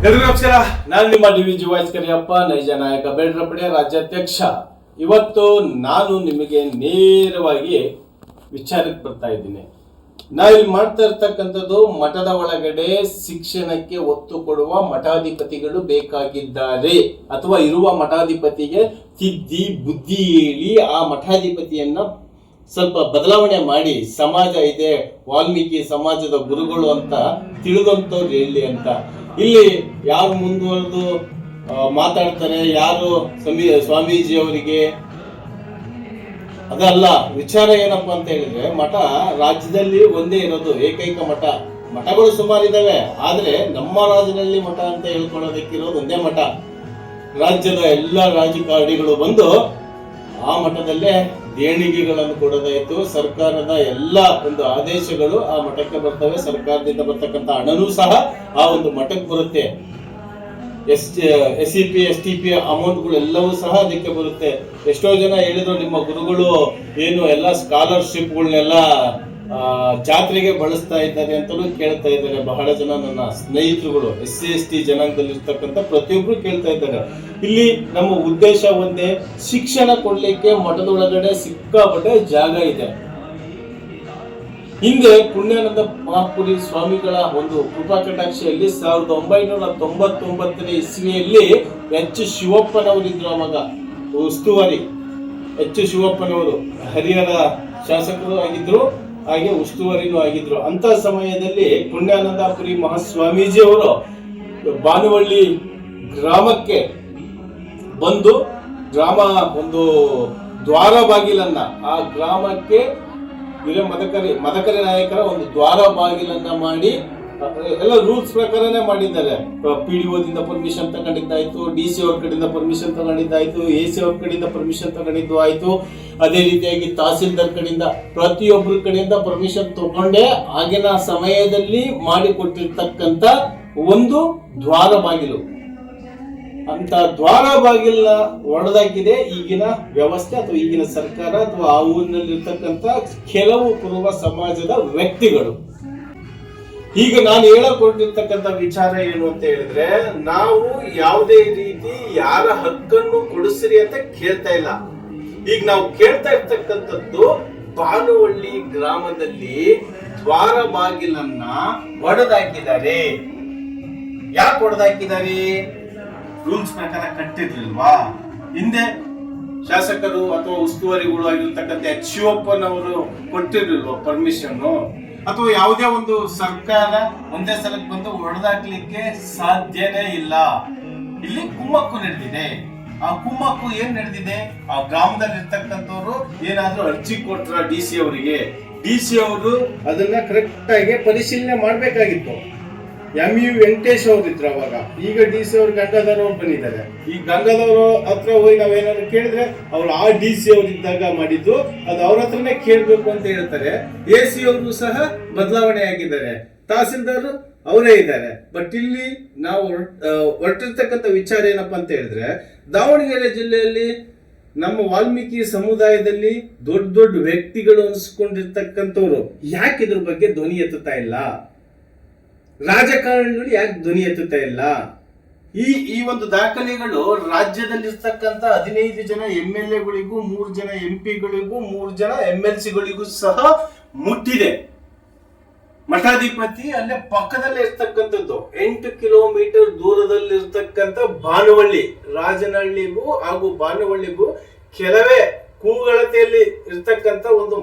ಎಲ್ರಿಗೂ ನಮಸ್ಕಾರ. ನಾನು ನಿಮ್ಮ ಡಿ.ವಿ.ಜಿ. ವಾಯ್ಸ್ ಕರಿಯಪ್ಪ, ನೈಜ ನಾಯಕ ಬೇಡ್ರಪಡೆ ರಾಜ್ಯಾಧ್ಯಕ್ಷ. ಇವತ್ತು ನಾನು ನಿಮಗೆ ನೇರವಾಗಿ ವಿಚಾರಕ್ಕೆ ಬರ್ತಾ ಇದ್ದೀನಿ. ನಾವಿಲ್ಲಿ ಮಾಡ್ತಾ ಇರ್ತಕ್ಕಂಥದ್ದು, ಮಠದ ಒಳಗಡೆ ಶಿಕ್ಷಣಕ್ಕೆ ಒತ್ತು ಕೊಡುವ ಮಠಾಧಿಪತಿಗಳು ಬೇಕಾಗಿದ್ದಾರೆ, ಅಥವಾ ಇರುವ ಮಠಾಧಿಪತಿಗೆ ತಿದ್ದಿ ಬುದ್ಧಿ ಹೇಳಿ ಆ ಮಠಾಧಿಪತಿಯನ್ನ ಸ್ವಲ್ಪ ಬದಲಾವಣೆ ಮಾಡಿ, ಸಮಾಜ ಇದೆ, ವಾಲ್ಮೀಕಿ ಸಮಾಜದ ಗುರುಗಳು ಅಂತ ತಿಳಿದಂಥವ್ರು ಹೇಳಿ ಅಂತ. ಇಲ್ಲಿ ಯಾರು ಮುಂದುವರೆದು ಮಾತಾಡ್ತಾರೆ, ಯಾರು ಸ್ವಾಮೀಜಿ ಅವರಿಗೆ ಅದಲ್ಲ. ವಿಚಾರ ಏನಪ್ಪಾ ಅಂತ ಹೇಳಿದ್ರೆ, ಮಠ ರಾಜ್ಯದಲ್ಲಿ ಒಂದೇ ಇರೋದು, ಏಕೈಕ ಮಠ. ಮಠಗಳು ಸುಮಾರಿದಾವೆ, ಆದ್ರೆ ನಮ್ಮ ರಾಜ್ಯದಲ್ಲಿ ಮಠ ಅಂತ ಹೇಳ್ಕೊಳ್ಳೋದಕ್ಕಿರೋದು ಒಂದೇ ಮಠ. ರಾಜ್ಯದ ಎಲ್ಲ ರಾಜಕಾರಣಿಗಳು ಬಂದು ಆ ಮಠದಲ್ಲೇ ದೇಣಿಗೆಗಳನ್ನು ಕೊಡೋದಾಯ್ತು. ಸರ್ಕಾರದ ಎಲ್ಲ ಒಂದು ಆದೇಶಗಳು ಆ ಮಠಕ್ಕೆ ಬರ್ತವೆ. ಸರ್ಕಾರದಿಂದ ಬರ್ತಕ್ಕಂಥ ಹಣನೂ ಸಹ ಆ ಒಂದು ಮಠಕ್ಕೆ ಬರುತ್ತೆ. SCP STP ಅಮೌಂಟ್ಗಳು ಎಲ್ಲವೂ ಸಹ ಅದಕ್ಕೆ ಬರುತ್ತೆ. ಎಷ್ಟೋ ಜನ ಹೇಳಿದ್ರು, ನಿಮ್ಮ ಗುರುಗಳು ಏನು ಎಲ್ಲ ಸ್ಕಾಲರ್ಶಿಪ್ಗಳನ್ನೆಲ್ಲ ಜಾತ್ರೆಗೆ ಬಳಸ್ತಾ ಇದ್ದಾರೆ ಅಂತಲೂ ಕೇಳ್ತಾ ಇದ್ದಾರೆ. ಬಹಳ ಜನ ನನ್ನ ಸ್ನೇಹಿತರುಗಳು SC ST ಜನಾಂಗದಲ್ಲಿ ಇರ್ತಕ್ಕಂಥ ಪ್ರತಿಯೊಬ್ರು ಕೇಳ್ತಾ ಇದ್ದಾರೆ. ಇಲ್ಲಿ ನಮ್ಮ ಉದ್ದೇಶ ಒಂದೇ, ಶಿಕ್ಷಣ ಕೊಡ್ಲಿಕ್ಕೆ ಮಠದೊಳಗಡೆ ಸಿಕ್ಕಾಪಟ್ಟೆ ಜಾಗ ಇದೆ. ಹಿಂದೆ ಪುಣ್ಯಾನಂದ ಮಹಾಪುರಿ ಸ್ವಾಮಿಗಳ ಒಂದು ಕೃಪಾ ಕಟಾಕ್ಷಿಯಲ್ಲಿ 1999ನೇ ಇಸ್ವಿಯಲ್ಲಿ H. ಶಿವಪ್ಪನವರಿದ್ರು. ಅವಾಗ ಉಸ್ತುವಾರಿ H. ಶಿವಪ್ಪನವರು ಹರಿಹರ ಶಾಸಕರು ಆಗಿದ್ರು, ಹಾಗೆ ಉಸ್ತುವಾರಿನೂ ಆಗಿದ್ರು. ಅಂತ ಸಮಯದಲ್ಲಿ ಪುಣ್ಯಾನಂದಪುರಿ ಮಹಾಸ್ವಾಮೀಜಿ ಅವರು ಬಾನುವಳ್ಳಿ ಗ್ರಾಮಕ್ಕೆ ಬಂದು, ಗ್ರಾಮ ಒಂದು ದ್ವಾರ ಬಾಗಿಲನ್ನ, ಆ ಗ್ರಾಮಕ್ಕೆ ಮದಕರಿ ನಾಯಕರ ಒಂದು ದ್ವಾರ ಬಾಗಿಲನ್ನ ಮಾಡಿ, ಎಲ್ಲ ರೂಲ್ಸ್ ಪ್ರಕಾರನೇ ಮಾಡಿದ್ದಾರೆ. PDO ದಿಂದ ಪರ್ಮಿಷನ್ ತಗೊಂಡಿದ್ದಾಯ್ತು, DC ಅವ್ರ ಕಡೆಯಿಂದ ಪರ್ಮಿಷನ್ ತಗೊಂಡಿದ್ದಾಯ್ತು, AC ಅವ್ರ ಕಡೆಯಿಂದ ಪರ್ಮಿಷನ್ ತಗೊಂಡಿದ್ದು ಆಯ್ತು. ಅದೇ ರೀತಿಯಾಗಿ ತಹಸೀಲ್ದಾರ್ ಕಡೆಯಿಂದ, ಪ್ರತಿಯೊಬ್ಬರ ಕಡೆಯಿಂದ ಪರ್ಮಿಷನ್ ತಗೊಂಡೇ ಆಗಿನ ಸಮಯದಲ್ಲಿ ಮಾಡಿಕೊಟ್ಟಿರ್ತಕ್ಕಂಥ ಒಂದು ದ್ವಾರ ಬಾಗಿಲು. ಅಂತ ದ್ವಾರ ಬಾಗಿಲನ್ನ ಒಡೆದಾಕಿದೆ ಈಗಿನ ವ್ಯವಸ್ಥೆ, ಅಥವಾ ಈಗಿನ ಸರ್ಕಾರ, ಅಥವಾ ಆ ಊರಿನಲ್ಲಿರ್ತಕ್ಕಂಥ ಕೆಲವು ಕುರುಬ ಸಮಾಜದ ವ್ಯಕ್ತಿಗಳು. ಈಗ ನಾನು ಹೇಳಕೊಟ್ಟಿರ್ತಕ್ಕಂಥ ವಿಚಾರ ಏನು ಅಂತ ಹೇಳಿದ್ರೆ, ನಾವು ಯಾವುದೇ ರೀತಿ ಯಾರ ಹಕ್ಕನ್ನು ಕೊಡಿಸ್ರಿ ಅಂತ ಕೇಳ್ತಾ ಇಲ್ಲ. ಈಗ ನಾವು ಕೇಳ್ತಾ ಇರ್ತಕ್ಕಂಥದ್ದು, ಬಾನುವಳ್ಳಿ ಗ್ರಾಮದಲ್ಲಿ ದ್ವಾರ ಬಾಗಿಲನ್ನ ಒಡೆದಾಕಿದ್ದಾರೆ. ಯಾಕೆ ಒಡೆದಾಕಿದ್ದಾರೆ? ರೂಲ್ಸ್ ಪ್ರಕಾರ ಕಟ್ಟಿರ್ಲಿಲ್ವಾ? ಹಿಂದೆ ಶಾಸಕರು ಅಥವಾ ಉಸ್ತುವಾರಿಗಳು ಆಗಿರ್ತಕ್ಕಂಥ H. ಶಿವಪ್ಪನವರು ಕೊಟ್ಟಿರ್ಲಿಲ್ವಾ ಪರ್ಮಿಷನ್? ಅಥವಾ ಯಾವುದೇ ಒಂದು ಸರ್ಕಾರ ಒಂದೇ ಸಲಕ್ಕೆ ಬಂದು ಹೊಡೆದಾಕ್ಲಿಕ್ಕೆ ಸಾಧ್ಯನೇ ಇಲ್ಲ. ಇಲ್ಲಿ ಕುಮ್ಮಕ್ಕು ನಡೆದಿದೆ. ಆ ಕುಮ್ಮಕ್ಕು ಏನ್ ನಡೆದಿದೆ? ಆ ಗ್ರಾಮದಲ್ಲಿ ಇರ್ತಕ್ಕಂಥವ್ರು ಏನಾದ್ರೂ ಅರ್ಜಿ ಕೊಟ್ರ DC ಅವರಿಗೆ, DC ಅವರು ಅದನ್ನ ಕರೆಕ್ಟ್ ಆಗಿ ಪರಿಶೀಲನೆ ಮಾಡ್ಬೇಕಾಗಿತ್ತು. MU ವೆಂಕಟೇಶ್ ಅವ್ರು ಇದ್ರು ಅವಾಗ. ಈಗ DC ಅವ್ರು ಗಂಗಾಧರ್ ಅವ್ರು ಬಂದಿದ್ದಾರೆ. ಈ ಗಂಗಾಧರ್ ಹತ್ರ ಹೋಗಿ ನಾವೇನಾದ್ರು ಕೇಳಿದ್ರೆ, ಅವ್ರು ಆ DC ಅವ್ರು ಇದ್ದಾಗ ಮಾಡಿದ್ದು, ಅದು ಅವ್ರ ಹತ್ರನೇ ಕೇಳ್ಬೇಕು ಅಂತ ಹೇಳ್ತಾರೆ. AC ಅವರು ಸಹ ಬದಲಾವಣೆ ಆಗಿದ್ದಾರೆ, ತಹಸೀಲ್ದಾರ್ ಅವರೇ ಇದ್ದಾರೆ. ಬಟ್ ಇಲ್ಲಿ ನಾವು ಹೊರಟಿರ್ತಕ್ಕಂಥ ವಿಚಾರ ಏನಪ್ಪಾ ಅಂತ ಹೇಳಿದ್ರೆ, ದಾವಣಗೆರೆ ಜಿಲ್ಲೆಯಲ್ಲಿ ನಮ್ಮ ವಾಲ್ಮೀಕಿ ಸಮುದಾಯದಲ್ಲಿ ದೊಡ್ಡ ದೊಡ್ಡ ವ್ಯಕ್ತಿಗಳು ಅನಿಸ್ಕೊಂಡಿರ್ತಕ್ಕಂಥವ್ರು ಯಾಕೆ ಇದ್ರ ಬಗ್ಗೆ ಧ್ವನಿ ಎತ್ತುತ್ತಾ ಇಲ್ಲ? ರಾಜಕಾರಣಿಗಳು ಯಾಕೆ ಧ್ವನಿ ಎತ್ತುತ್ತಾ ಇಲ್ಲ? ಈ ಒಂದು ದಾಖಲೆಗಳು ರಾಜ್ಯದಲ್ಲಿರ್ತಕ್ಕಂಥ 15 ಜನ MLA ಗಳಿಗೂ, 3 ಜನ MP ಗಳಿಗೂ, 3 ಜನ MLC ಗಳಿಗೂ ಸಹ ಮುಟ್ಟಿದೆ. ಮಠಾಧಿಪತಿ ಅಲ್ಲೇ ಪಕ್ಕದಲ್ಲೇ ಇರ್ತಕ್ಕಂಥದ್ದು, 8 ಕಿಲೋಮೀಟರ್ ದೂರದಲ್ಲಿರ್ತಕ್ಕಂಥ ಬಾನುವಳ್ಳಿ, ರಾಜನಹಳ್ಳಿಗೂ ಹಾಗೂ ಬಾನುವಳ್ಳಿಗೂ ಕೆಲವೇ ಕೂಗಳತೆಯಲ್ಲಿ ಇರ್ತಕ್ಕಂಥ ಒಂದು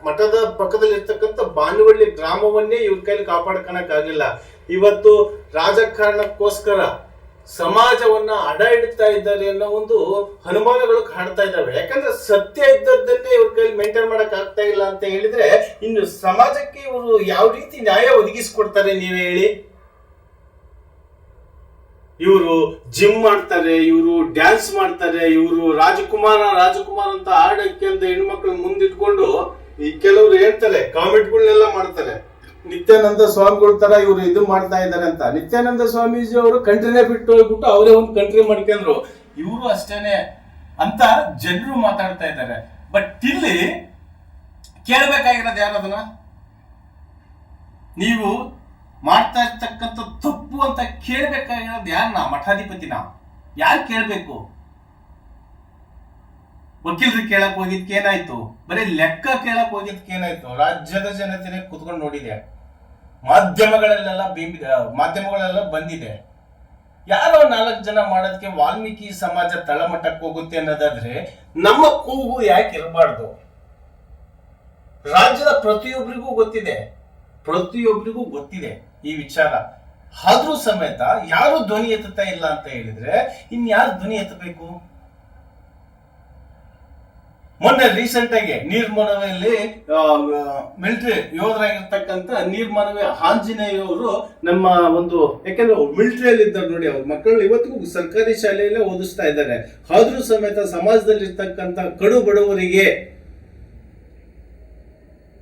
ಮಠದ ಪಕ್ಕದಲ್ಲಿ ಇರ್ತಕ್ಕಂಥ ಬಾನುವಳ್ಳಿ ಗ್ರಾಮವನ್ನೇ ಇವ್ರ ಕೈಲಿ ಕಾಪಾಡ್ಕೊಳಕ್ಕಾಗಲಿಲ್ಲ. ಇವತ್ತು ರಾಜಕಾರಣಕ್ಕೋಸ್ಕರ ಸಮಾಜವನ್ನ ಅಡ ಇಡ್ತಾ ಇದ್ದಾರೆ ಅನ್ನೋ ಒಂದು ಅನುಮಾನಗಳು ಕಾಡ್ತಾ ಇದ್ದಾವೆ. ಯಾಕಂದ್ರೆ ಸತ್ಯ ಇದ್ದದ್ದನ್ನೇ ಇವ್ರ ಕೈಲಿ ಮೇಂಟೈನ್ ಮಾಡಕ್ ಆಗ್ತಾ ಇಲ್ಲ ಅಂತ ಹೇಳಿದ್ರೆ, ಇನ್ನು ಸಮಾಜಕ್ಕೆ ಇವರು ಯಾವ ರೀತಿ ನ್ಯಾಯ ಒದಗಿಸ್ಕೊಡ್ತಾರೆ ನೀವೇ ಹೇಳಿ? ಇವರು ಜಿಮ್ ಮಾಡ್ತಾರೆ, ಇವರು ಡ್ಯಾನ್ಸ್ ಮಾಡ್ತಾರೆ, ಇವರು ರಾಜಕುಮಾರ ಅಂತ ಆಡಕ್ಕೆ ಅಂತ ಹೆಣ್ಮಕ್ಳು ಮುಂದಿಟ್ಕೊಂಡು ಈ ಕೆಲವರು ಹೇಳ್ತಾರೆ, ಕಾಮೆಂಟ್ಗಳನ್ನೆಲ್ಲ ಮಾಡ್ತಾರೆ. ನಿತ್ಯಾನಂದ ಸ್ವಾಮಿಗಳ ತರ ಇವರು ಇದು ಮಾಡ್ತಾ ಇದ್ದಾರೆ ಅಂತ. ನಿತ್ಯಾನಂದ ಸ್ವಾಮೀಜಿ ಅವರು ಕಂಟ್ರಿನೇ ಬಿಟ್ಟು ಹೋಗ್ಬಿಟ್ಟು ಅವರೇ ಒಂದು ಕಂಟ್ರಿ ಮಾಡ್ಕೊಂಡ್ರು, ಇವರು ಅಷ್ಟೇನೆ ಅಂತ ಜನರು ಮಾತಾಡ್ತಾ ಇದ್ದಾರೆ. ಬಟ್ ಇಲ್ಲಿ ಕೇಳಬೇಕಾಗಿರೋದು ಯಾರು? ಅದನ್ನ ನೀವು ಮಾಡ್ತಾ ಇರ್ತಕ್ಕಂಥ ತಪ್ಪು ಅಂತ ಕೇಳ್ಬೇಕಾಗಿರೋದು ಯಾರನ್ನ? ಮಠಾಧಿಪತಿನ. ಯಾರು ಕೇಳ್ಬೇಕು? ವಕೀಲರು ಕೇಳಕ್ ಹೋಗಿದ್ಕೆ ಏನಾಯ್ತು? ಬರೀ ಲೆಕ್ಕ ಕೇಳಕ್ ಹೋಗಿದ್ಕೆ ಏನಾಯ್ತು? ರಾಜ್ಯದ ಜನತೆನೆ ಕುತ್ಕೊಂಡು ನೋಡಿದೆ, ಮಾಧ್ಯಮಗಳೆಲ್ಲ ಬಂದಿದೆ. ಯಾರೋ 4 ಜನ ಮಾಡೋದಕ್ಕೆ ವಾಲ್ಮೀಕಿ ಸಮಾಜ ತಳಮಟ್ಟಕ್ಕೆ ಹೋಗುತ್ತೆ ಅನ್ನೋದಾದ್ರೆ ನಮ್ಮ ಕೂಗು ಯಾಕೆ ಇರಬಾರ್ದು? ರಾಜ್ಯದ ಪ್ರತಿಯೊಬ್ಬರಿಗೂ ಗೊತ್ತಿದೆ ಈ ವಿಚಾರ. ಆದ್ರೂ ಸಮೇತ ಯಾರು ಧ್ವನಿ ಎತ್ತುತ್ತಾ ಇಲ್ಲ ಅಂತ ಹೇಳಿದ್ರೆ ಇನ್ಯಾರು ಧ್ವನಿ ಎತ್ತಬೇಕು? ಮೊನ್ನೆ ರೀಸೆಂಟ್ ಆಗಿ ನೀರ್ಮನವಿಯಲ್ಲಿ ಮಿಲಿಟರಿ ಯೋಧರಾಗಿರ್ತಕ್ಕಂಥ ನೀರ್ಮನವಿ ಆಂಜನೇಯ ಅವರು ನಮ್ಮ ಒಂದು, ಯಾಕಂದ್ರೆ ಮಿಲಿಟರಿಯಲ್ಲಿ ಇದ್ದಾರೆ ನೋಡಿ, ಅವ್ರ ಮಕ್ಕಳು ಇವತ್ತಿಗೂ ಸರ್ಕಾರಿ ಶಾಲೆಯಲ್ಲೇ ಓದಿಸ್ತಾ ಇದ್ದಾರೆ. ಆದ್ರೂ ಸಮೇತ ಸಮಾಜದಲ್ಲಿ ಇರ್ತಕ್ಕಂಥ ಕಡು ಬಡವರಿಗೆ,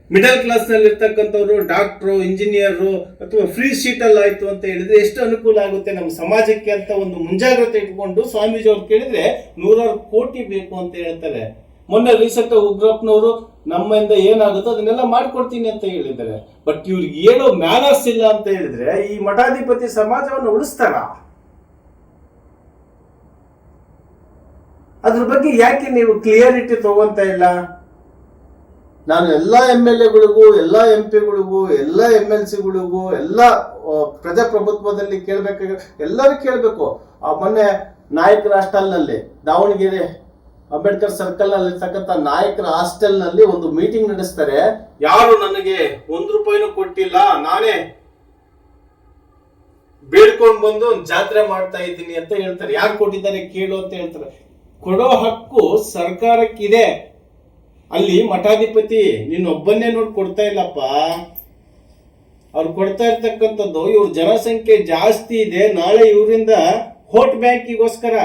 ಮಿಡಲ್ ಕ್ಲಾಸ್ ನಲ್ಲಿ ಇರ್ತಕ್ಕಂಥವ್ರು ಡಾಕ್ಟ್ರು, ಇಂಜಿನಿಯರು ಅಥವಾ ಫ್ರೀ ಸೀಟ್ ಅಲ್ಲಿ ಆಯ್ತು ಅಂತ ಹೇಳಿದ್ರೆ ಎಷ್ಟು ಅನುಕೂಲ ಆಗುತ್ತೆ ನಮ್ಮ ಸಮಾಜಕ್ಕೆ ಅಂತ ಒಂದು ಮುಂಜಾಗ್ರತೆ ಇಟ್ಕೊಂಡು ಸ್ವಾಮೀಜಿ ಅವ್ರು ಕೇಳಿದ್ರೆ 100 ಕೋಟಿ ಬೇಕು ಅಂತ ಹೇಳ್ತಾರೆ. ಮೊನ್ನೆ ರೀಸೆಂಟ್ ಉಗ್ರಪ್ಪನವರು ನಮ್ಮಿಂದ ಏನಾಗುತ್ತೋ ಅದನ್ನೆಲ್ಲ ಮಾಡ್ಕೊಡ್ತೀನಿ ಅಂತ ಹೇಳಿದ್ದಾರೆ. ಬಟ್ ಇವ್ರಿಗೆ ಏನೋ ಮ್ಯಾನರ್ಸ್ ಇಲ್ಲ ಅಂತ ಹೇಳಿದ್ರೆ ಈ ಮಠಾಧಿಪತಿ ಸಮಾಜವನ್ನು ಉಳಿಸ್ತಾರ? ಅದ್ರ ಬಗ್ಗೆ ಯಾಕೆ ನೀವು ಕ್ಲಿಯರಿಟಿ ತಗೊಂತ ಇಲ್ಲ? ನಾನು ಎಲ್ಲ MLA-ಗಳಿಗೂ, ಎಲ್ಲ MP-ಗಳಿಗೂ, ಎಲ್ಲ MLC-ಗಳಿಗೂ, ಎಲ್ಲ ಪ್ರಜಾಪ್ರಭುತ್ವದಲ್ಲಿ ಕೇಳ್ಬೇಕಾಗ ಎಲ್ಲರೂ ಕೇಳಬೇಕು. ಮೊನ್ನೆ ನಾಯಕರ ಹಾಸ್ಟೆಲ್ನಲ್ಲಿ, ದಾವಣಗೆರೆ ಅಂಬೇಡ್ಕರ್ ಸರ್ಕಲ್ ನಲ್ಲಿ ಇರ್ತಕ್ಕಂಥ ನಾಯಕರ ಹಾಸ್ಟೆಲ್ ನಲ್ಲಿ ಒಂದು ಮೀಟಿಂಗ್ ನಡೆಸ್ತಾರೆ. ಯಾರು ನನಗೆ 1 ರೂಪಾಯಿನೂ ಕೊಟ್ಟಿಲ್ಲ, ನಾನೇ ಬೇಡ್ಕೊಂಡು ಬಂದು ಜಾತ್ರೆ ಮಾಡ್ತಾ ಇದ್ದೀನಿ ಅಂತ ಹೇಳ್ತಾರೆ. ಯಾರು ಕೊಟ್ಟಿದ್ದಾರೆ ಕೇಳು ಅಂತ ಹೇಳ್ತಾರೆ. ಕೊಡೋ ಹಕ್ಕು ಸರ್ಕಾರಕ್ಕಿದೆ. ಅಲ್ಲಿ ಮಠಾಧಿಪತಿ ನೀನೊಬ್ಬನ್ನೇ ನೋಡಿ ಕೊಡ್ತಾ ಇಲ್ಲಪ್ಪ, ಅವ್ರು ಕೊಡ್ತಾ ಇರ್ತಕ್ಕಂಥದ್ದು ಇವ್ರ ಜನಸಂಖ್ಯೆ ಜಾಸ್ತಿ ಇದೆ. ನಾಳೆ ಇವರಿಂದ ವೋಟ್ ಬ್ಯಾಂಕಿಗೋಸ್ಕರ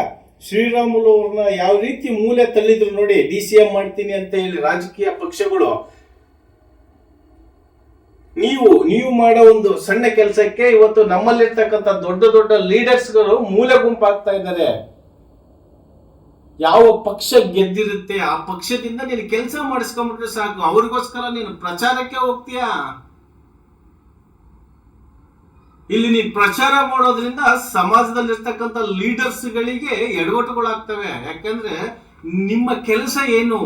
ಶ್ರೀರಾಮುಲು ಅವ್ರನ್ನ ಯಾವ ರೀತಿ ಮೂಲೆ ತಳ್ಳಿದ್ರು ನೋಡಿ, DCM ಮಾಡ್ತೀನಿ ಅಂತ ಹೇಳಿ ರಾಜಕೀಯ ಪಕ್ಷಗಳು. ನೀವು ಮಾಡೋ ಒಂದು ಸಣ್ಣ ಕೆಲಸಕ್ಕೆ ಇವತ್ತು ನಮ್ಮಲ್ಲಿರ್ತಕ್ಕಂಥ ದೊಡ್ಡ ದೊಡ್ಡ ಲೀಡರ್ಸ್ಗಳು ಮೂಲೆ ಗುಂಪಾಗ್ತಾ ಇದ್ದಾರೆ. ಯಾವ ಪಕ್ಷ ಗೆದ್ದಿರುತ್ತೆ ಆ ಪಕ್ಷದಿಂದ ನೀನು ಕೆಲಸ ಮಾಡಿಸ್ಕೊಂಡ್ಬಿಟ್ರೆ ಸಾಕು, ಅವ್ರಿಗೋಸ್ಕರ ನೀನು ಪ್ರಚಾರಕ್ಕೆ ಹೋಗ್ತೀಯಾ? ಇಲ್ಲಿ ನೀನು ಪ್ರಚಾರ ಮಾಡೋದ್ರಿಂದ ಸಮಾಜದಲ್ಲಿರ್ತಕ್ಕಂಥ ಲೀಡರ್ಸ್ಗಳಿಗೆ ಎಡವಟ್ಟುಗಳಾಗ್ತವೆ. ಯಾಕಂದ್ರೆ ನಿಮ್ಮ ಕೆಲಸ ಏನು?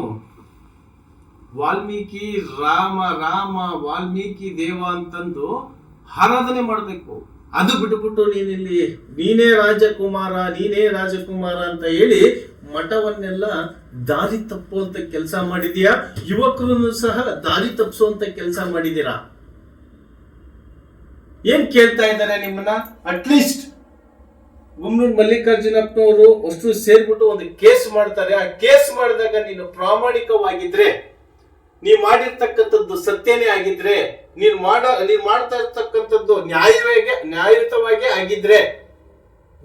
ವಾಲ್ಮೀಕಿ ರಾಮ ರಾಮ ವಾಲ್ಮೀಕಿ ದೇವ ಅಂತಂದು ಆರಾಧನೆ ಮಾಡಬೇಕು. ಅದು ಬಿಟ್ಬಿಟ್ಟು ನೀನೇ ರಾಜಕುಮಾರ ಅಂತ ಹೇಳಿ ಮಠವನ್ನೆಲ್ಲ ದಾರಿ ತಪ್ಪುವಂತ ಕೆಲಸ ಮಾಡಿದೀಯಾ. ಯುವಕರನ್ನು ಸಹ ದಾರಿ ತಪ್ಪಿಸುವಂತ ಕೆಲಸ ಮಾಡಿದೀರಾ. ಏನ್ ಕೇಳ್ತಾ ಇದ್ದಾರೆ ನಿಮ್ಮನ್ನ? ಅಟ್ಲೀಸ್ಟ್ ಗುಮ್ಮನೂರು ಮಲ್ಲಿಕಾರ್ಜುನಪ್ಪನವರು ಅಷ್ಟು ಸೇರ್ಬಿಟ್ಟು ಒಂದು ಕೇಸ್ ಮಾಡ್ತಾರೆ. ಆ ಕೇಸ್ ಮಾಡಿದಾಗ ನೀನು ಪ್ರಾಮಾಣಿಕವಾಗಿದ್ರೆ, ನೀ ಮಾಡಿರ್ತಕ್ಕಂಥದ್ದು ಸತ್ಯನೇ ಆಗಿದ್ರೆ, ನೀನ್ ಮಾಡ್ತಾ ಇರ್ತಕ್ಕಂಥದ್ದು ನ್ಯಾಯಯುತವಾಗಿ ಆಗಿದ್ರೆ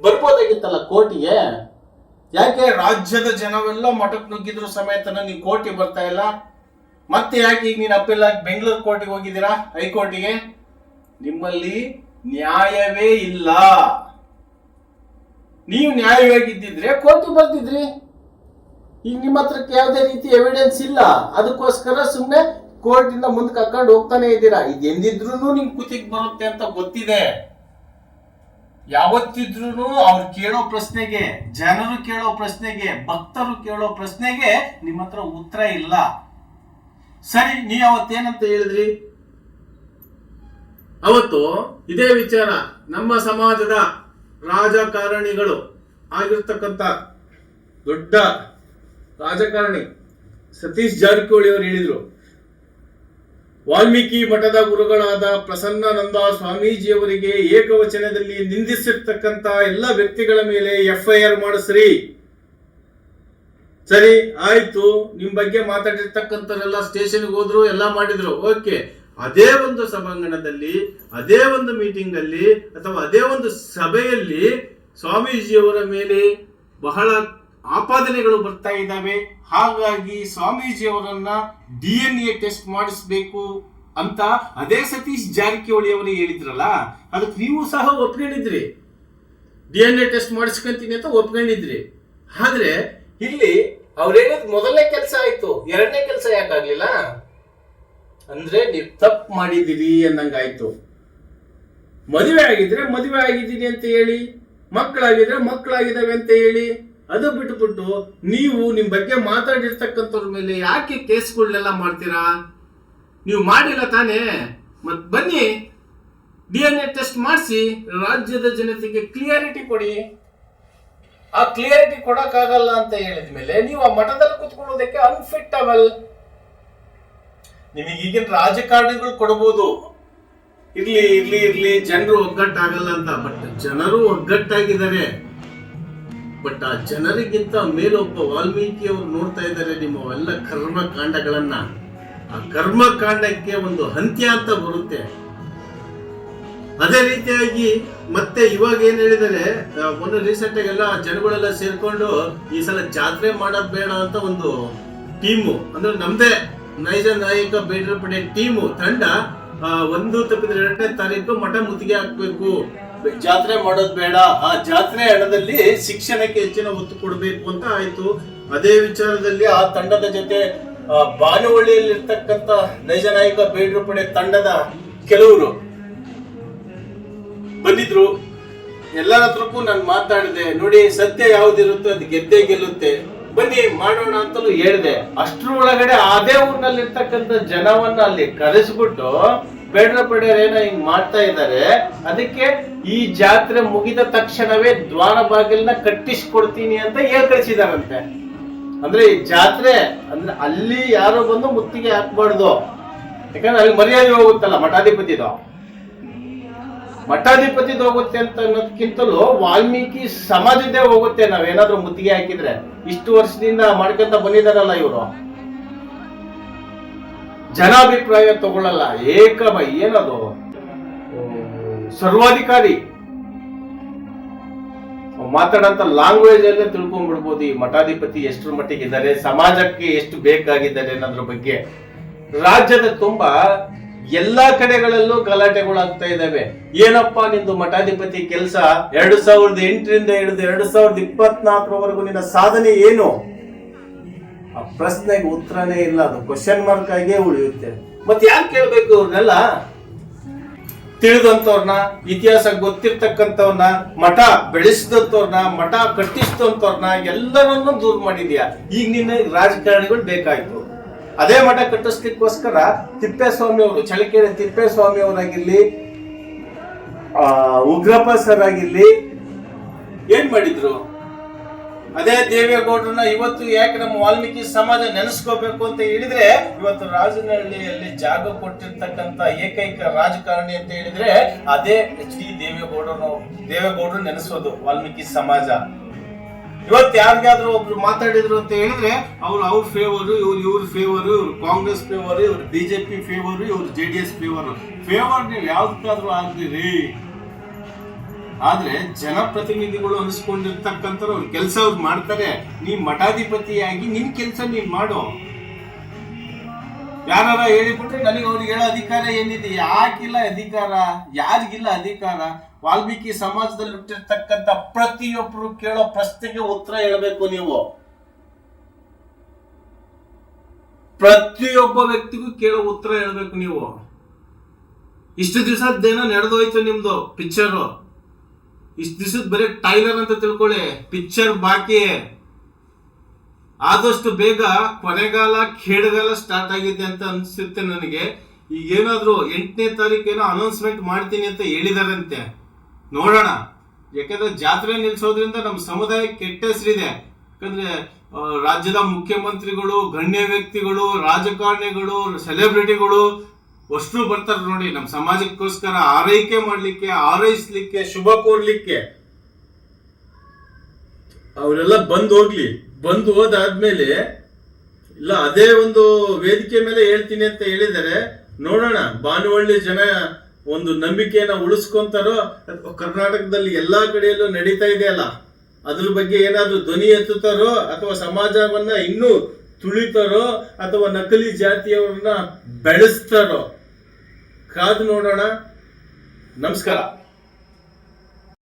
ಬರ್ಬೋದಾಗಿತ್ತಲ್ಲ ಕೋರ್ಟಿಗೆ. ಯಾಕೆ ರಾಜ್ಯದ ಜನವೆಲ್ಲ ಮಠಕ್ಕೆ ನುಗ್ಗಿದ್ರು ಸಮೇತನ ನೀವು ಕೋರ್ಟಿಗೆ ಬರ್ತಾ ಇಲ್ಲ? ಮತ್ತೆ ಯಾಕೆ ಈಗ ನೀನು ಅಪೀಲ್ ಆಗಿ ಬೆಂಗಳೂರು ಕೋರ್ಟಿಗೆ ಹೋಗಿದ್ದೀರಾ, ಹೈಕೋರ್ಟಿಗೆ? ನಿಮ್ಮಲ್ಲಿ ನ್ಯಾಯವೇ ಇಲ್ಲ. ನೀವು ನ್ಯಾಯವಾಗಿದ್ದಿದ್ರೆ ಕೋರ್ಟಿಗೆ ಬರ್ತಿದ್ರಿ. ಈಗ ನಿಮ್ಮ ಹತ್ರಕ್ಕೆ ಯಾವುದೇ ರೀತಿ ಎವಿಡೆನ್ಸ್ ಇಲ್ಲ, ಅದಕ್ಕೋಸ್ಕರ ಸುಮ್ಮನೆ ಕೋರ್ಟಿಂದ ಮುಂದಕ್ಕೆ ಹಾಕೊಂಡು ಹೋಗ್ತಾನೆ ಇದ್ದೀರಾ. ಇದೆಂದಿದ್ರು ನಿಮ್ ಕುತಿಗೆ ಬರುತ್ತೆ ಅಂತ ಗೊತ್ತಿದೆ. ಯಾವತ್ತಿದ್ರು ಅವ್ರು ಕೇಳೋ ಪ್ರಶ್ನೆಗೆ, ಜನರು ಕೇಳೋ ಪ್ರಶ್ನೆಗೆ, ಭಕ್ತರು ಕೇಳೋ ಪ್ರಶ್ನೆಗೆ ನಿಮ್ಮ ಹತ್ರ ಉತ್ತರ ಇಲ್ಲ. ಸರಿ, ನೀ ಅವತ್ತೇನಂತ ಹೇಳಿದ್ರಿ? ಅವತ್ತು ಇದೇ ವಿಚಾರ ನಮ್ಮ ಸಮಾಜದ ರಾಜಕಾರಣಿಗಳು ಆಗಿರ್ತಕ್ಕಂಥ ದೊಡ್ಡ ರಾಜಕಾರಣಿ ಸತೀಶ್ ಜಾರಕಿಹೊಳಿ ಅವರು ಹೇಳಿದ್ರು, ವಾಲ್ಮೀಕಿ ಮಠದ ಗುರುಗಳಾದ ಪ್ರಸನ್ನಾನಂದ ಸ್ವಾಮೀಜಿಯವರಿಗೆ ಏಕವಚನದಲ್ಲಿ ನಿಂದಿಸಿರ್ತಕ್ಕಂಥ ಎಲ್ಲ ವ್ಯಕ್ತಿಗಳ ಮೇಲೆ FIR ಮಾಡಿಸ್ರಿ. ಸರಿ ಆಯ್ತು, ನಿಮ್ ಬಗ್ಗೆ ಮಾತಾಡಿರ್ತಕ್ಕಂಥವರೆಲ್ಲ ಸ್ಟೇಷನ್ಗೆ ಹೋದ್ರು, ಎಲ್ಲ ಮಾಡಿದ್ರು, ಓಕೆ. ಅದೇ ಒಂದು ಸಭಾಂಗಣದಲ್ಲಿ, ಅದೇ ಒಂದು ಮೀಟಿಂಗ್ ಅಲ್ಲಿ ಅಥವಾ ಅದೇ ಒಂದು ಸಭೆಯಲ್ಲಿ ಸ್ವಾಮೀಜಿಯವರ ಮೇಲೆ ಬಹಳ ಆಪಾದನೆಗಳು ಬರ್ತಾ ಇದ್ದಾವೆ. ಹಾಗಾಗಿ ಸ್ವಾಮೀಜಿಯವರನ್ನ DNA ಟೆಸ್ಟ್ ಮಾಡಿಸ್ಬೇಕು ಅಂತ ಅದೇ ಸತೀಶ್ ಜಾರಕಿಹೊಳಿ ಅವರು ಹೇಳಿದ್ರಲ್ಲ, ಅದಕ್ಕೆ ನೀವು ಸಹ ಒಪ್ಕೊಂಡಿದ್ರಿ. DNA ಟೆಸ್ಟ್ ಮಾಡಿಸ್ಕೊಂತೀನಿ ಅಂತ ಒಪ್ಕೊಂಡಿದ್ರಿ. ಆದ್ರೆ ಇಲ್ಲಿ ಅವ್ರು ಹೇಳಿದ್ ಮೊದಲನೇ ಕೆಲಸ ಆಯ್ತು, ಎರಡನೇ ಕೆಲಸ ಯಾಕಾಗ್ಲಿಲ್ಲ? ಅಂದ್ರೆ ನೀವು ತಪ್ಪು ಮಾಡಿದಿರಿ ಅನ್ನಂಗಾಯ್ತು. ಮದುವೆ ಆಗಿದ್ರೆ ಮದುವೆ ಆಗಿದ್ದೀನಿ ಅಂತ ಹೇಳಿ, ಮಕ್ಕಳಾಗಿದ್ರೆ ಮಕ್ಕಳಾಗಿದ್ದಾವೆ ಅಂತ ಹೇಳಿ. ಅದು ಬಿಟ್ಬಿಟ್ಟು ನೀವು ನಿಮ್ ಬಗ್ಗೆ ಮಾತಾಡಿರ್ತಕ್ಕಂಥವ್ರ ಮೇಲೆ ಯಾಕೆ ಕೇಸ್ಗಳನ್ನೆಲ್ಲ ಮಾಡ್ತೀರಾ? ನೀವು ಮಾಡಿಲ್ಲ ತಾನೇ? ಮತ್ ಬನ್ನಿ DNA ಟೆಸ್ಟ್ ಮಾಡಿಸಿ ರಾಜ್ಯದ ಜನತೆಗೆ ಕ್ಲಿಯರಿಟಿ ಕೊಡಿ. ಆ ಕ್ಲಿಯರಿಟಿ ಕೊಡಕ್ಕಾಗಲ್ಲ ಅಂತ ಹೇಳಿದ್ಮೇಲೆ ನೀವು ಆ ಮಠದಲ್ಲಿ ಕುತ್ಕೊಳ್ಳೋದಕ್ಕೆ ಅನ್ಫಿಟ್ಟಬಲ್. ನಿಮಗೆ ಈಗಿನ ರಾಜಕಾರಣಿಗಳು ಕೊಡಬಹುದು, ಇರ್ಲಿ ಇರ್ಲಿ ಇರ್ಲಿ ಜನರು ಒಗ್ಗಟ್ಟಾಗಲ್ಲ ಅಂತ. ಬಟ್ ಜನರು ಒಗ್ಗಟ್ಟಾಗಿದ್ದಾರೆ. ಬಟ್ ಆ ಜನರಿಗಿಂತ ಮೇಲೊಬ್ಬ ವಾಲ್ಮೀಕಿ ಅವರು ನೋಡ್ತಾ ಇದ್ದಾರೆ ನಿಮ್ಮವೆಲ್ಲ ಕರ್ಮಕಾಂಡಗಳನ್ನ. ಆ ಕರ್ಮಕಾಂಡಕ್ಕೆ ಒಂದು ಅಂತ್ಯ ಅಂತ ಬರುತ್ತೆ. ಅದೇ ರೀತಿಯಾಗಿ ಮತ್ತೆ ಇವಾಗ ಏನ್ ಹೇಳಿದರೆ, ಮೊನ್ನೆ ರೀಸೆಂಟ್ ಆಗಿ ಎಲ್ಲ ಜನಗಳೆಲ್ಲ ಸೇರ್ಕೊಂಡು ಈ ಸಲ ಜಾತ್ರೆ ಮಾಡೋದ್ ಬೇಡ ಅಂತ ಒಂದು ಟೀಮು, ಅಂದ್ರೆ ನಮ್ದೇ ನೈಜ ನಾಯಕ ಬೇಡರ ಪಡೆ ಟೀಮು ತಂಡ, 1 ತಪ್ಪಿದ್ರೆ 2ನೇ ತಾರೀಕು ಮಠ ಮುತ್ತಿಗೆ ಹಾಕ್ಬೇಕು, ಜಾತ್ರೆ ಮಾಡೋದ್ ಬೇಡ, ಆ ಜಾತ್ರೆ ಹಣದಲ್ಲಿ ಶಿಕ್ಷಣಕ್ಕೆ ಹೆಚ್ಚಿನ ಒತ್ತು ಕೊಡಬೇಕು ಅಂತ ಆಯ್ತು. ಅದೇ ವಿಚಾರದಲ್ಲಿ ಆ ತಂಡದ ಜೊತೆ ಬಾನುವಳ್ಳಿಯಲ್ಲಿರ್ತಕ್ಕಂಥ ನೈಜ ನಾಯಕ ಬೇಡರ ಪಡೆ ತಂಡದ ಕೆಲವರು ಬಂದಿದ್ರು. ಎಲ್ಲರ ಹತ್ರಕ್ಕೂ ನಾನು ಮಾತಾಡಿದೆ, ನೋಡಿ ಸತ್ಯ ಯಾವ್ದಿರುತ್ತೋ ಅದು ಗೆದ್ದೇ ಗೆಲ್ಲುತ್ತೆ, ಬನ್ನಿ ಮಾಡೋಣ ಅಂತಲೂ ಹೇಳಿದೆ. ಅಷ್ಟ್ರ ಒಳಗಡೆ ಅದೇ ಊರಿನಲ್ಲಿರ್ತಕ್ಕಂಥ ಜನವನ್ನ ಅಲ್ಲಿ ಕರೆಸ್ಬಿಟ್ಟು ಬೇಡರ ಪಡೆಯರೇನೋ ಹಿಂಗ್ ಮಾಡ್ತಾ ಇದ್ದಾರೆ, ಅದಕ್ಕೆ ಈ ಜಾತ್ರೆ ಮುಗಿದ ತಕ್ಷಣವೇ ದ್ವಾರ ಬಾಗಿಲನ್ನ ಕಟ್ಟಿಸ್ಕೊಡ್ತೀನಿ ಅಂತ ಹೇಳಿ ಕಳಿಸಿದಾರಂತೆ. ಅಂದ್ರೆ ಈ ಜಾತ್ರೆ ಅಂದ್ರೆ ಅಲ್ಲಿ ಯಾರೋ ಬಂದು ಮುತ್ತಿಗೆ ಹಾಕ್ಬಾರ್ದು, ಯಾಕಂದ್ರೆ ಅಲ್ಲಿ ಮರ್ಯಾದೆ ಹೋಗುತ್ತಲ್ಲ ಮಠಾಧಿಪತಿದು. ಮಠಾಧಿಪತಿದು ಹೋಗುತ್ತೆ ಅಂತ ಅನ್ನೋದಕ್ಕಿಂತಲೂ ವಾಲ್ಮೀಕಿ ಸಮಾಜದೇ ಹೋಗುತ್ತೆ ನಾವೇನಾದ್ರೂ ಮುತ್ತಿಗೆ ಹಾಕಿದ್ರೆ. ಇಷ್ಟು ವರ್ಷದಿಂದ ಮಾಡ್ಕೊಂತ ಬಂದಿದಾರಲ್ಲ ಇವರು, ಜನಾಭಿಪ್ರಾಯ ತಗೊಳ್ಳಲ್ಲ. ಏನದು ಸರ್ವಾಧಿಕಾರಿ ಮಾತಾಡಂತ ಲ್ಯಾಂಗ್ವೇಜ್ ಅಲ್ಲೇ ತಿಳ್ಕೊಂಡ್ಬಿಡ್ಬೋದು ಈ ಮಠಾಧಿಪತಿ ಎಷ್ಟರ ಮಟ್ಟಿಗೆ ಇದ್ದಾರೆ, ಸಮಾಜಕ್ಕೆ ಎಷ್ಟು ಬೇಕಾಗಿದ್ದಾರೆ ಅನ್ನೋದ್ರ ಬಗ್ಗೆ. ರಾಜ್ಯದ ತುಂಬಾ ಎಲ್ಲಾ ಕಡೆಗಳಲ್ಲೂ ಗಲಾಟೆಗಳಾಗ್ತಾ ಇದಾವೆ. ಏನಪ್ಪಾ ನಿಂದು ಮಠಾಧಿಪತಿ ಕೆಲಸ, 2008ರಿಂದ ಹಿಡಿದು 2024ರವರೆಗೂ ನಿನ್ನ ಸಾಧನೆ ಏನು? ಆ ಪ್ರಶ್ನೆಗೆ ಉತ್ತರನೇ ಇಲ್ಲ, ಅದು ಕ್ವಶನ್ ಮಾರ್ಕ್ ಆಗೇ ಉಳಿಯುತ್ತೆ. ಮತ್ತೆ ಯಾಕೆ ಕೇಳ್ಬೇಕು? ಅವ್ರನ್ನೆಲ್ಲ ತಿಳಿದಂತವ್ರನ್ನ, ಇತಿಹಾಸ ಗೊತ್ತಿರ್ತಕ್ಕಂಥವ್ರನ್ನ, ಮಠ ಬೆಳೆಸಿದಂತವ್ರನ್ನ, ಮಠ ಕಟ್ಟಿಸಿದಂತವ್ರನ್ನ ಎಲ್ಲರನ್ನೂ ದೂರ ಮಾಡಿದ್ಯಾ. ಈಗ ನಿನ್ನ ರಾಜಕಾರಣಿಗಳು ಬೇಕಾಯ್ತು. ಅದೇ ಮಠ ಕಟ್ಟಿಸ್ಲಿಕ್ಕೋಸ್ಕರ ತಿಪ್ಪೇಸ್ವಾಮಿ ಅವರು, ಚಳ್ಳಕೆರೆ ತಿಪ್ಪೇಸ್ವಾಮಿ ಅವರಾಗಿರ್ಲಿ, ಉಗ್ರಪ್ಪ ಸರ್ ಆಗಿರ್ಲಿ, ಏನ್ ಮಾಡಿದ್ರು? ಅದೇ ದೇವೇಗೌಡರನ್ನ ಇವತ್ತು ಯಾಕೆ ನಮ್ಮ ವಾಲ್ಮೀಕಿ ಸಮಾಜ ನೆನೆಸ್ಕೋಬೇಕು ಅಂತ ಹೇಳಿದ್ರೆ, ಇವತ್ತು ರಾಜನಹಳ್ಳಿಯಲ್ಲಿ ಜಾಗ ಕೊಟ್ಟಿರ್ತಕ್ಕಂಥ ಏಕೈಕ ರಾಜಕಾರಣಿ ಅಂತ ಹೇಳಿದ್ರೆ ಅದೇ HD ದೇವೇಗೌಡರು ನೆನೆಸೋದು ವಾಲ್ಮೀಕಿ ಸಮಾಜ. ಇವತ್ತು ಯಾರಿಗಾದ್ರೂ ಒಬ್ರು ಮಾತಾಡಿದ್ರು ಅಂತ ಹೇಳಿದ್ರೆ ಅವ್ರ ಫೇವರು, ಇವ್ರ ಫೇವರು, ಇವ್ರು ಕಾಂಗ್ರೆಸ್ ಫೇವರು, ಇವ್ರು BJP ಫೇವರು, ಇವ್ರು JDS ಫೇವರು. ನೀವು ಯಾವ್ದಕ್ಕಾದ್ರೂ ಆಗ್ಲಿರಿ, ಆದ್ರೆ ಜನಪ್ರತಿನಿಧಿಗಳು ಅನಿಸ್ಕೊಂಡಿರ್ತಕ್ಕಂಥವ್ರು ಅವ್ರ ಕೆಲಸ ಅವ್ರು ಮಾಡ್ತಾರೆ. ನೀ ಮಠಾಧಿಪತಿಯಾಗಿ ನಿನ್ ಕೆಲಸ ನೀನ್ ಮಾಡು. ಯಾರ ಹೇಳಿಬಿಟ್ರೆ ನನಗೆ ಅವ್ರಿಗೆ ಹೇಳೋ ಅಧಿಕಾರ ಏನಿದೆ? ಯಾಕಿಲ್ಲ ಅಧಿಕಾರ? ಯಾರಿಗಿಲ್ಲ ಅಧಿಕಾರ? ವಾಲ್ಮೀಕಿ ಸಮಾಜದಲ್ಲಿ ಹುಟ್ಟಿರ್ತಕ್ಕಂಥ ಪ್ರತಿಯೊಬ್ಬರು ಕೇಳೋ ಪ್ರಶ್ನೆಗೆ ಉತ್ತರ ಹೇಳಬೇಕು ನೀವು. ಪ್ರತಿಯೊಬ್ಬ ವ್ಯಕ್ತಿಗೂ ಕೇಳೋ ಉತ್ತರ ಹೇಳಬೇಕು ನೀವು. ಇಷ್ಟು ದಿವಸದ್ದೇನೋ ನಡೆದೋಯ್ತು ನಿಮ್ದು ಪಿಕ್ಚರು, ಇಷ್ಟು ದಿವಸದ ಬರೀ ಟೈಲರ್ ಅಂತ ತಿಳ್ಕೊಳ್ಳಿ, ಪಿಕ್ಚರ್ ಬಾಕಿ. ಆದಷ್ಟು ಬೇಗ ಕೊನೆಗಾಲ ಕೇಳಗಾಲ ಸ್ಟಾರ್ಟ್ ಆಗಿದೆ ಅಂತ ಅನ್ಸುತ್ತೆ ನನಗೆ. ಈಗ ಏನಾದ್ರು 8ನೇ ತಾರೀಕು ಏನೋ ಅನೌನ್ಸ್ಮೆಂಟ್ ಮಾಡ್ತೀನಿ ಅಂತ ಹೇಳಿದಾರಂತೆ, ನೋಡೋಣ. ಯಾಕಂದ್ರೆ ಜಾತ್ರೆ ನಿಲ್ಸೋದ್ರಿಂದ ನಮ್ಮ ಸಮುದಾಯಕ್ಕೆ ಕೆಟ್ಟ ಹೆಸರಿದೆ. ಯಾಕಂದ್ರೆ ರಾಜ್ಯದ ಮುಖ್ಯಮಂತ್ರಿಗಳು, ಗಣ್ಯ ವ್ಯಕ್ತಿಗಳು, ರಾಜಕಾರಣಿಗಳು, ಸೆಲೆಬ್ರಿಟಿಗಳು ಅಷ್ಟು ಬರ್ತಾರೆ ನೋಡಿ ನಮ್ಮ ಸಮಾಜಕ್ಕೋಸ್ಕರ ಆರೈಕೆ ಮಾಡ್ಲಿಕ್ಕೆ, ಆರೈಸ್ಲಿಕ್ಕೆ, ಶುಭ ಕೋರ್ಲಿಕ್ಕೆ. ಅವರೆಲ್ಲ ಬಂದು ಹೋದಾದ್ಮೇಲೆ ಇಲ್ಲ ಅದೇ ಒಂದು ವೇದಿಕೆ ಮೇಲೆ ಹೇಳ್ತೀನಿ ಅಂತ ಹೇಳಿದರೆ ನೋಡೋಣ. ಬಾನುವಳ್ಳಿ ಜನ ಒಂದು ನಂಬಿಕೆಯನ್ನ ಉಳಿಸ್ಕೊಂತಾರೋ, ಕರ್ನಾಟಕದಲ್ಲಿ ಎಲ್ಲಾ ಕಡೆಯಲ್ಲೂ ನಡೀತಾ ಇದೆಯಲ್ಲ ಅದ್ರ ಬಗ್ಗೆ ಏನಾದ್ರೂ ಧ್ವನಿ ಎತ್ತುತ್ತಾರೋ, ಅಥವಾ ಸಮಾಜವನ್ನ ಇನ್ನೂ ತುಳಿತಾರೋ, ಅಥವಾ ನಕಲಿ ಜಾತಿಯವರನ್ನ ಬೆಳೆಸ್ತಾರೋ, ಕಾದು ನೋಡೋಣ. ನಮಸ್ಕಾರ.